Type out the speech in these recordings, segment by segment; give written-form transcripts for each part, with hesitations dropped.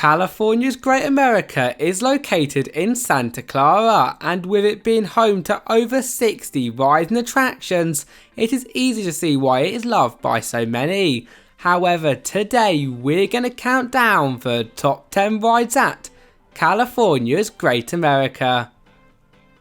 California's Great America is located in Santa Clara, and with it being home to over 60 rides and attractions, it is easy to see why it is loved by so many. However, today we're going to count down the top 10 rides at California's Great America.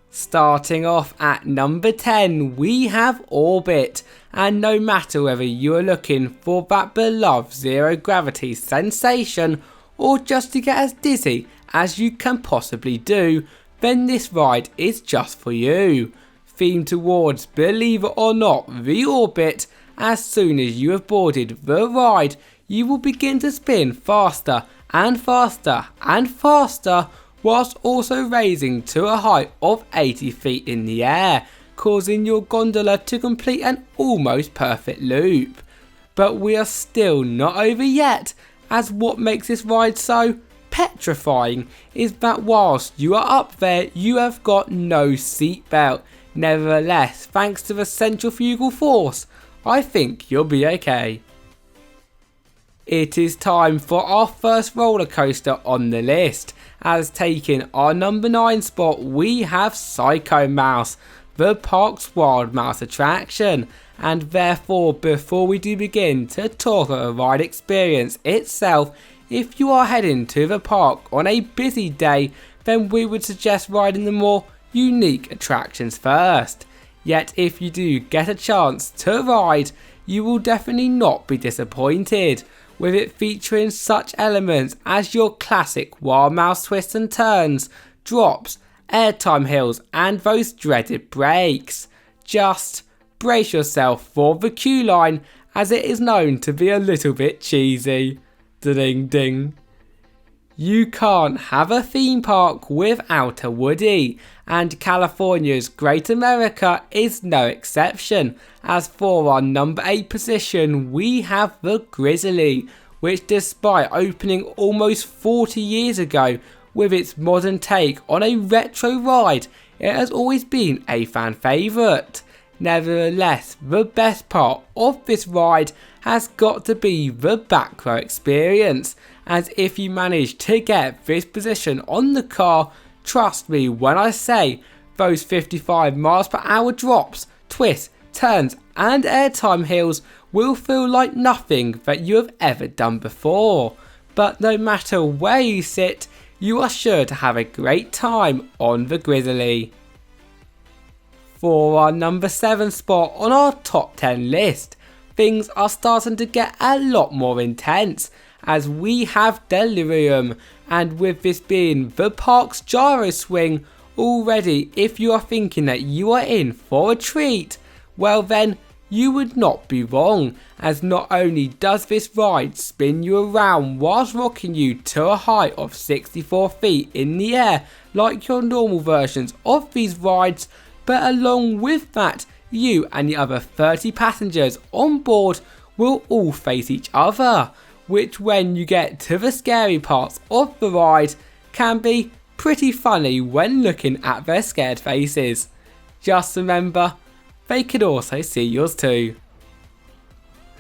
Starting off at number 10, we have Orbit, and no matter whether you are looking for that beloved zero gravity sensation or just to get as dizzy as you can possibly do, then this ride is just for you. Themed towards, believe it or not, the Orbit, as soon as you have boarded the ride, you will begin to spin faster and faster and faster, whilst also raising to a height of 80 feet in the air, causing your gondola to complete an almost perfect loop. But we are still not over yet, as what makes this ride so petrifying is that whilst you are up there, you have got no seatbelt. Nevertheless, thanks to the centrifugal force, I think you'll be okay. It is time for our first roller coaster on the list, as taking our number 9 spot we have Psycho Mouse, the park's wild mouse attraction. And therefore, before we do begin to talk about the ride experience itself, if you are heading to the park on a busy day, then we would suggest riding the more unique attractions first. Yet if you do get a chance to ride, you will definitely not be disappointed, with it featuring such elements as your classic wild mouse twists and turns, drops, airtime hills and those dreaded brakes. Just brace yourself for the queue line, as it is known to be a little bit cheesy. Ding ding. You can't have a theme park without a Woody, and California's Great America is no exception, as for our number 8 position we have the Grizzly, which despite opening almost 40 years ago, with its modern take on a retro ride, it has always been a fan favourite. Nevertheless, the best part of this ride has got to be the back row experience, as if you manage to get this position on the car, trust me when I say those 55 miles per hour drops, twists, turns and airtime hills will feel like nothing that you have ever done before. But no matter where you sit, you are sure to have a great time on the Grizzly. For our number 7 spot on our top 10 list, things are starting to get a lot more intense, as we have Delirium, and with this being the park's gyro swing, already if you are thinking that you are in for a treat, well then you would not be wrong, as not only does this ride spin you around whilst rocking you to a height of 64 feet in the air like your normal versions of these rides, but along with that, you and the other 30 passengers on board will all face each other, which when you get to the scary parts of the ride can be pretty funny when looking at their scared faces. Just remember, they could also see yours too.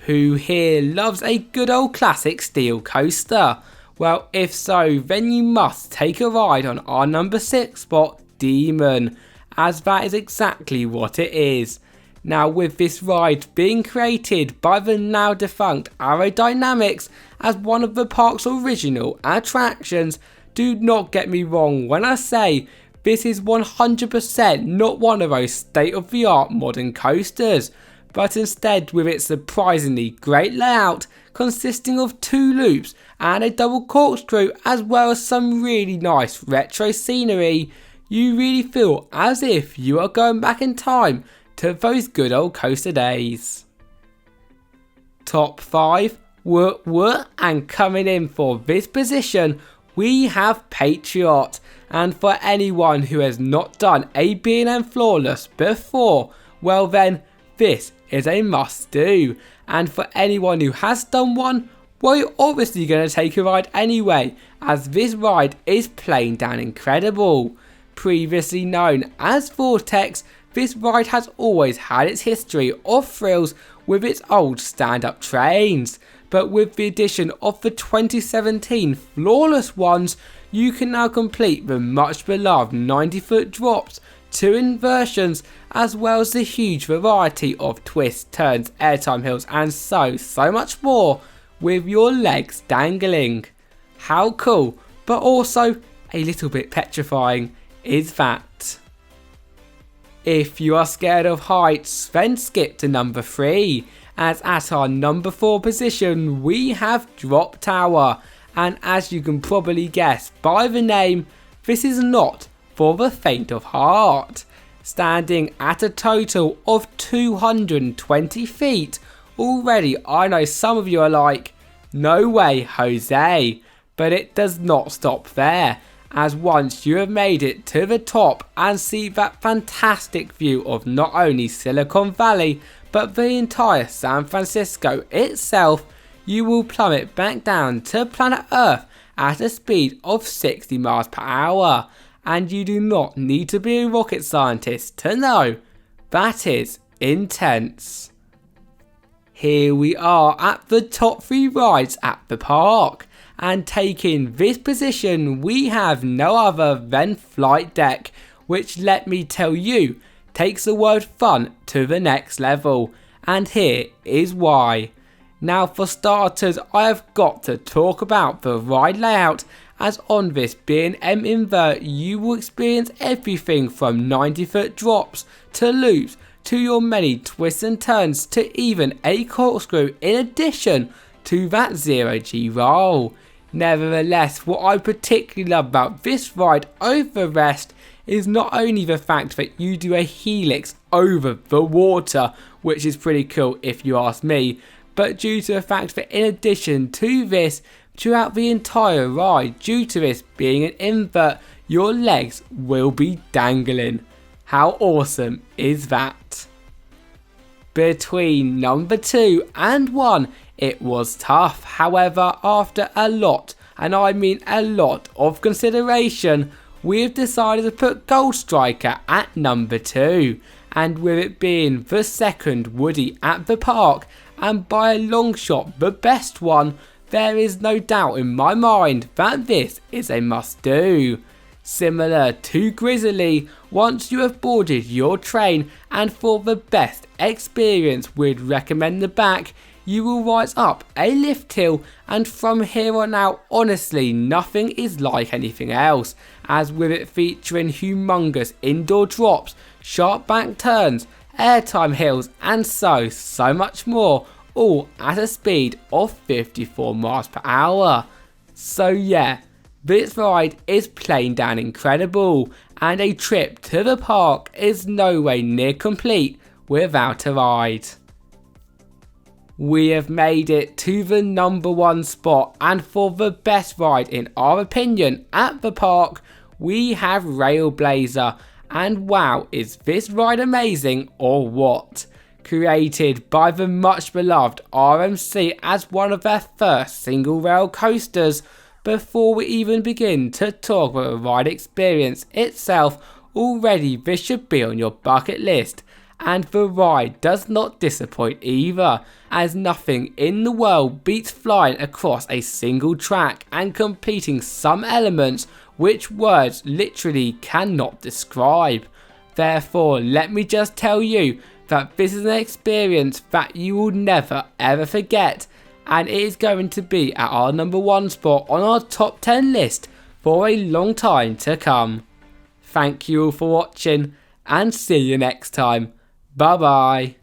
Who here loves a good old classic steel coaster? Well, if so, then you must take a ride on our number 6 spot, Demon, as that is exactly what it is. Now, with this ride being created by the now defunct Aerodynamics as one of the park's original attractions, do not get me wrong when I say this is 100% not one of those state-of-the-art modern coasters, but instead with its surprisingly great layout consisting of 2 loops and a double corkscrew, as well as some really nice retro scenery, you really feel as if you are going back in time to those good old coaster days. Top 5, and coming in for this position we have Patriot, and for anyone who has not done a B&M Flawless before, well then this is a must do, and for anyone who has done one, well you're obviously going to take a ride anyway, as this ride is plain down incredible. Previously known as Vortex, this ride has always had its history of thrills with its old stand-up trains, but with the addition of the 2017 flawless ones, you can now complete the much beloved 90-foot drops, 2 inversions, as well as the huge variety of twists, turns, airtime hills and so much more with your legs dangling. How cool, but also a little bit petrifying is that? If you are scared of heights, then skip to number 3, as at our number 4 position we have Drop Tower, and as you can probably guess by the name, this is not for the faint of heart. Standing at a total of 220 feet, already I know some of you are like, no way Jose, but it does not stop there, as once you have made it to the top and see that fantastic view of not only Silicon Valley but the entire San Francisco itself, you will plummet back down to planet Earth at a speed of 60 miles per hour, and you do not need to be a rocket scientist to know that is intense. Here we are at the top 3 rides at the park, and taking this position we have no other than Flight Deck, which let me tell you takes the word fun to the next level, and here is why. Now for starters, I have got to talk about the ride layout, as on this B&M invert you will experience everything from 90-foot drops to loops to your many twists and turns to even a corkscrew in addition to that 0G roll. Nevertheless, what I particularly love about this ride over the rest is not only the fact that you do a helix over the water, which is pretty cool if you ask me, but due to the fact that in addition to this, throughout the entire ride, due to this being an invert, your legs will be dangling. How awesome is that? Between number 2 and 1, it was tough. However, after a lot, and I mean a lot of consideration, we have decided to put Gold Striker at number 2, and with it being the second Woody at the park, and by a long shot the best one, there is no doubt in my mind that this is a must do. Similar to Grizzly, once you have boarded your train, and for the best experience we'd recommend the back, you will rise up a lift hill, and from here on out honestly nothing is like anything else, as with it featuring humongous indoor drops, sharp bank turns, airtime hills and so much more, all at a speed of 54 miles per hour. So yeah, this ride is plain down incredible, and a trip to the park is no way near complete without a ride. We have made it to the number 1 spot, and for the best ride in our opinion at the park, we have RailBlazer, and wow, is this ride amazing or what? Created by the much beloved RMC as one of their first single rail coasters, before we even begin to talk about the ride experience itself, already this should be on your bucket list. And the ride does not disappoint either, as nothing in the world beats flying across a single track and completing some elements which words literally cannot describe. Therefore, let me just tell you that this is an experience that you will never ever forget, and it is going to be at our number 1 spot on our top 10 list for a long time to come. Thank you all for watching, and see you next time. Bye bye.